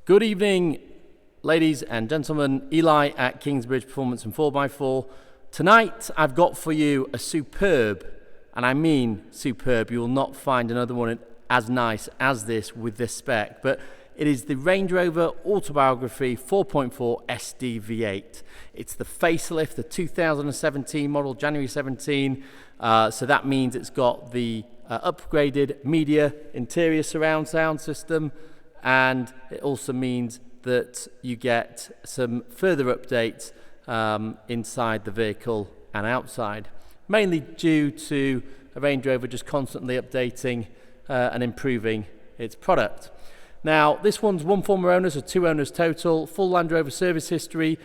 Good evening, ladies and gentlemen. Eli at Kingsbridge Performance and 4x4. Tonight I've got for you a superb, and I mean superb, you will not find another one as nice as this with this spec, but it is the Range Rover Autobiography 4.4 SD V8. It's the facelift, the 2017 model, January 17. So that means it's got the upgraded media interior surround sound system, and it also means that you get some further updates inside the vehicle and outside, mainly due to a Range Rover just constantly updating and improving its product. Now, this one's one former owner, so 2 owners total, full Land Rover service history,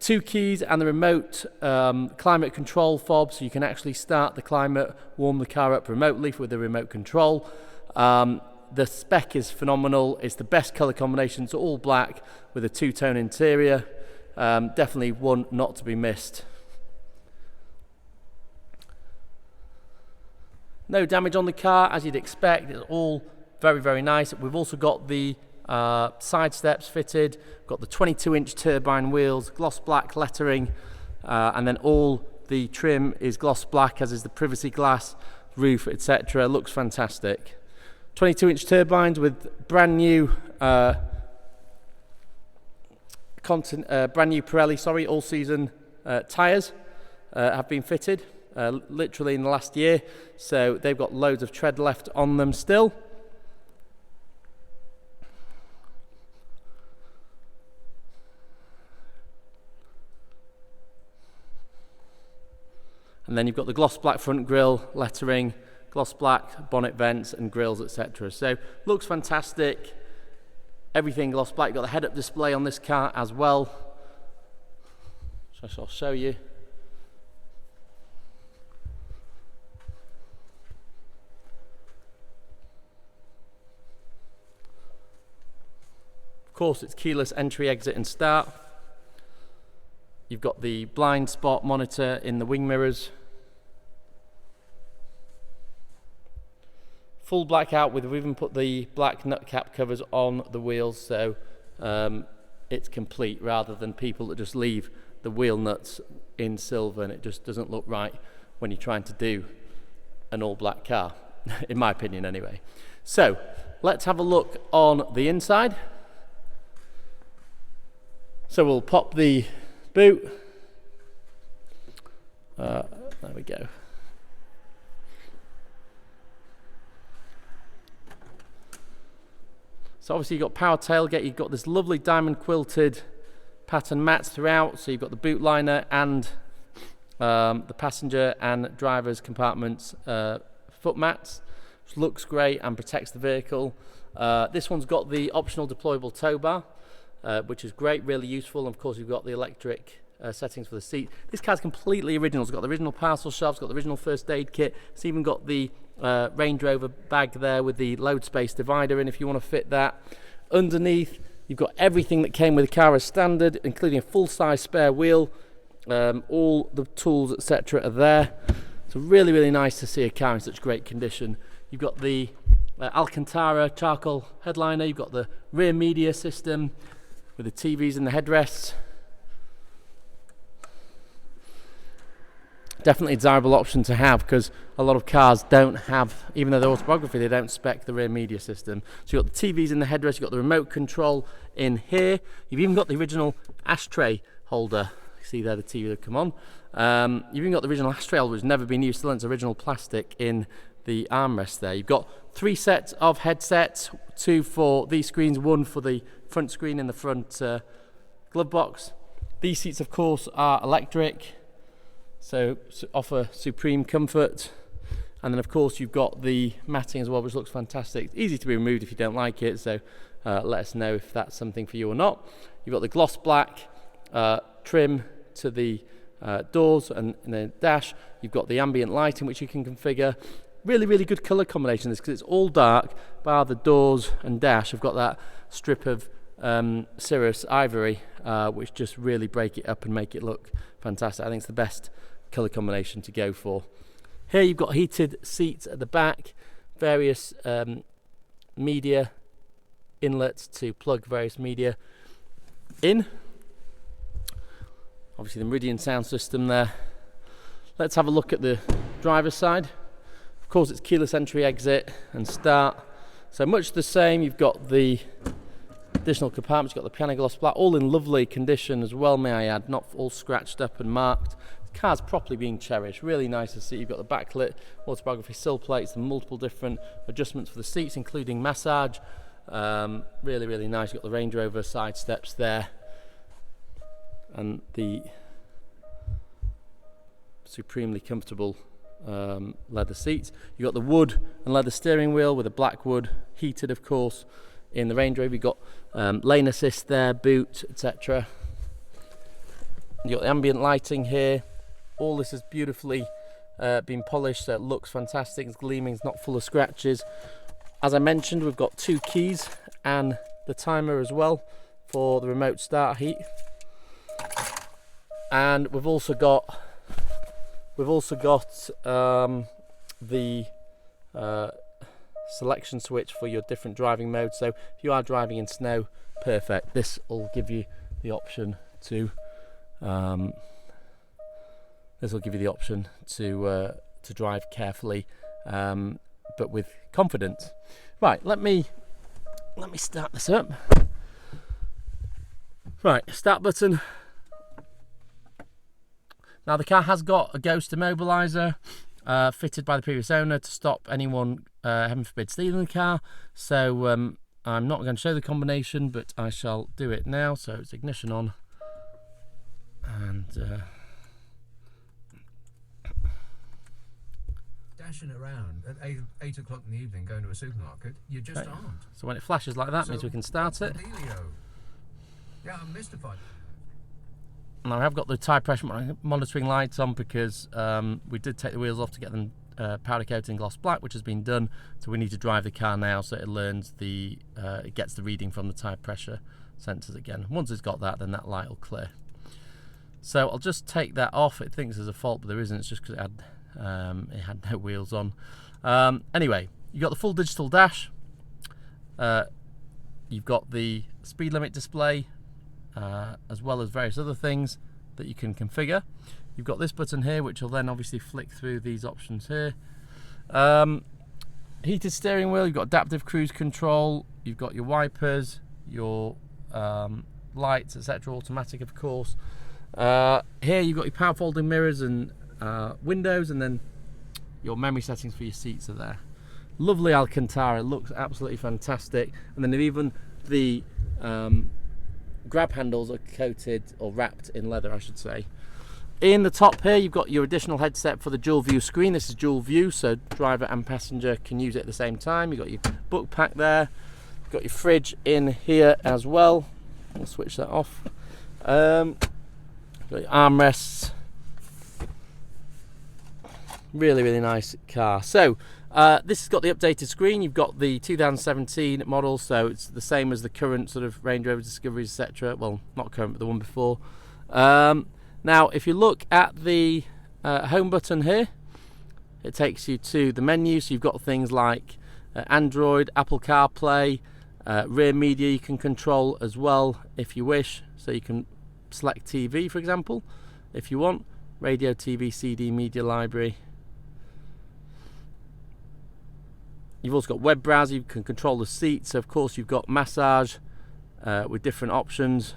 2 keys and the remote climate control fob, so you can actually start the climate, warm the car up remotely with the remote control. The spec is phenomenal. It's the best colour combination. It's all black with a 2-tone interior. Definitely one not to be missed. No damage on the car, as you'd expect. It's all very, very nice. We've also got the side steps fitted, got the 22-inch turbine wheels, gloss black lettering, and then all the trim is gloss black, as is the privacy glass, roof, etc. Looks fantastic. 22-inch turbines with brand new brand new Pirelli, all-season tyres have been fitted, literally in the last year. So they've got loads of tread left on them still. And then you've got the gloss black front grille lettering, gloss black bonnet vents and grills, etc. So looks fantastic. Everything gloss black. You've got the head-up display on this car as well. So I'll show you. Of course, it's keyless entry, exit and start. You've got the blind spot monitor in the wing mirrors. Full blackout, we've even put the black nut cap covers on the wheels, so it's complete, rather than people that just leave the wheel nuts in silver, and it just doesn't look right when you're trying to do an all black car, in my opinion anyway. So let's have a look on the inside. So we'll pop the boot. There we go. So obviously you've got power tailgate, you've got this lovely diamond quilted pattern mats throughout, so you've got the boot liner and the passenger and driver's compartments foot mats, which looks great and protects the vehicle. This one's got the optional deployable tow bar, which is great, really useful. And of course you've got the electric settings for the seat. This car's completely original. It's got the original parcel shelves, it's got the original first aid kit. It's even got the Range Rover bag there with the load space divider in if you want to fit that. Underneath you've got everything that came with the car as standard, including a full-size spare wheel. All the tools, etc. are there. It's really, really nice to see a car in such great condition. You've got the Alcantara charcoal headliner. You've got the rear media system with the TVs and the headrests. Definitely a desirable option to have, because a lot of cars don't have, even though they're autobiography, they don't spec the rear media system. So you've got the TVs in the headrest, you've got the remote control in here. You've even got the original ashtray holder. You see there the TV that come on. You've even got the original ashtray holder, which has never been used, still in its original plastic in the armrest there. You've got 3 sets of headsets, 2 for these screens, 1 for the front screen in the front glove box. These seats, of course, are electric, so offer supreme comfort. And then of course you've got the matting as well, which looks fantastic. It's easy to be removed if you don't like it, so let us know if that's something for you or not. You've got the gloss black trim to the doors and the dash. You've got the ambient lighting, which you can configure. Really, really good colour combination, this, because it's all dark, bar the doors and dash. I've got that strip of Cirrus ivory, which just really break it up and make it look fantastic. I think it's the best colour combination to go for. Here you've got heated seats at the back, various media inlets to plug various media in. Obviously the Meridian sound system there. Let's have a look at the driver's side. Of course it's keyless entry, exit and start. So much the same, you've got the additional compartments, you've got the piano gloss black, all in lovely condition as well, may I add, not all scratched up and marked. The car's properly being cherished, really nice to see. You've got the backlit autobiography sill plates and multiple different adjustments for the seats, including massage. Really, really nice. You've got the Range Rover side steps there, and the supremely comfortable leather seats. You've got the wood and leather steering wheel with a black wood, heated of course. In the Range Rover you've got lane assist there, boot, etc. You've got the ambient lighting here. All this is beautifully been polished, so it looks fantastic. It's gleaming, it's not full of scratches. As I mentioned, we've got 2 keys and the timer as well for the remote start heat. And we've also got the selection switch for your different driving modes. So if you are driving in snow, perfect. This will give you the option to drive carefully, but with confidence. Right, let me start this up. Right, start button. Now the car has got a ghost immobiliser fitted by the previous owner to stop anyone, heaven forbid, stealing the car. So I'm not going to show the combination, but I shall do it now. So it's ignition on, and dashing around at 8 o'clock in the evening going to a supermarket, you just aren't. So when it flashes like that, means we can start it. Yeah, I'm mystified. Now I have got the tyre pressure monitoring lights on because we did take the wheels off to get them powder coated in gloss black, which has been done. So we need to drive the car now so it learns it gets the reading from the tyre pressure sensors again. Once it's got that, then that light will clear. So I'll just take that off. It thinks there's a fault, but there isn't. It's just because it had no wheels on. Anyway, you've got the full digital dash. You've got the speed limit display, as well as various other things that you can configure. You've got this button here, which will then obviously flick through these options here. Heated steering wheel, you've got adaptive cruise control, you've got your wipers, your lights, etc., automatic of course. Here you've got your power folding mirrors and windows, and then your memory settings for your seats are there. Lovely Alcantara, looks absolutely fantastic. And then even the grab handles are coated or wrapped in leather, I should say. In the top here you've got your additional headset for the dual view screen. This is dual view, so driver and passenger can use it at the same time. You've got your book pack there, you've got your fridge in here as well. I'll switch that off. You've got your armrests. Really, really nice car. So this has got the updated screen. You've got the 2017 model, so it's the same as the current sort of Range Rover Discoveries, etc. Well, not current, but the one before. Now, if you look at the home button here, it takes you to the menu. So you've got things like Android, Apple CarPlay, rear media you can control as well if you wish. So you can select TV, for example, if you want. Radio, TV, CD, media library. You've also got web browser, you can control the seats. So of course you've got massage with different options,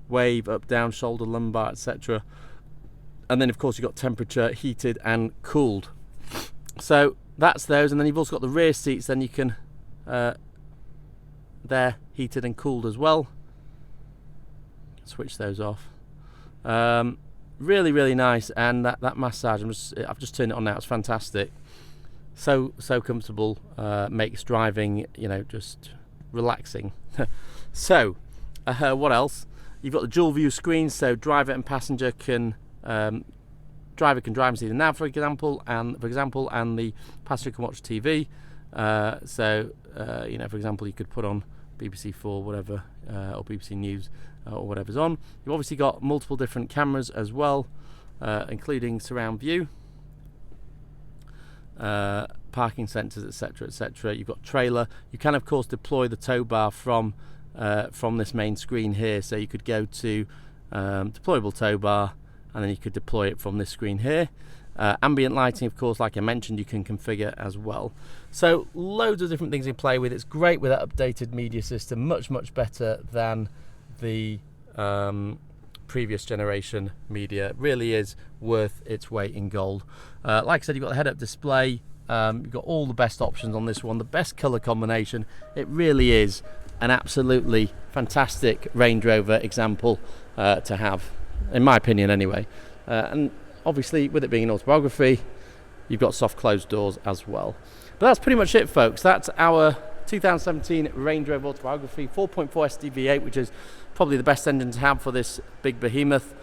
wave, up, down, shoulder, lumbar, etc. And then of course you've got temperature, heated and cooled. So that's those, and then you've also got the rear seats, then you can they're heated and cooled as well. Switch those off. Really, really nice, and that massage, I've just turned it on now, it's fantastic. So comfortable, makes driving, you know, just relaxing. So what else? You've got the dual view screen, so driver and passenger can driver can drive and see the nav, for example, and the passenger can watch TV. You know, for example, you could put on BBC4, whatever, or BBC News, or whatever's on. You've obviously got multiple different cameras as well, including surround view. parking sensors, etc., etc. You've got trailer. You can of course deploy the tow bar from this main screen here, so you could go to deployable tow bar, and then you could deploy it from this screen here. Ambient lighting, of course, like I mentioned, you can configure as well. So loads of different things you play with. It's great with that updated media system, much better than the previous generation media. It really is worth its weight in gold. Like I said, you've got the head-up display. You've got all the best options on this one, the best color combination. It really is an absolutely fantastic Range Rover example to have, in my opinion anyway. And obviously with it being an autobiography, you've got soft closed doors as well. But that's pretty much it, folks. That's our 2017 Range Rover Autobiography 4.4 SD V8, which is probably the best engine to have for this big behemoth.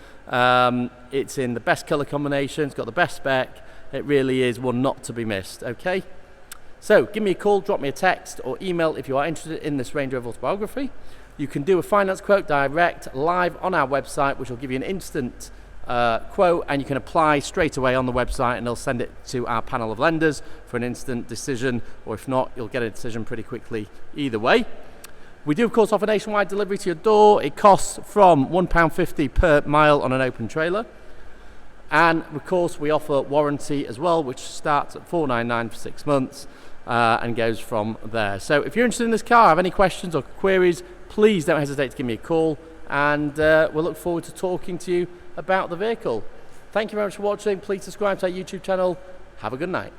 It's in the best color combination, it's got the best spec. It really is one not to be missed. Okay, so give me a call, drop me a text or email if you are interested in this Range Rover Autobiography. You can do a finance quote direct live on our website, which will give you an instant quote, and you can apply straight away on the website, and they'll send it to our panel of lenders for an instant decision, or if not, you'll get a decision pretty quickly either way. We do of course offer nationwide delivery to your door. It costs from £1.50 per mile on an open trailer, and of course we offer warranty as well, which starts at £499 for 6 months and goes from there. So if you're interested in this car, have any questions or queries, please don't hesitate to give me a call, and we'll look forward to talking to you about the vehicle. Thank you very much for watching. Please subscribe to our YouTube channel. Have a good night.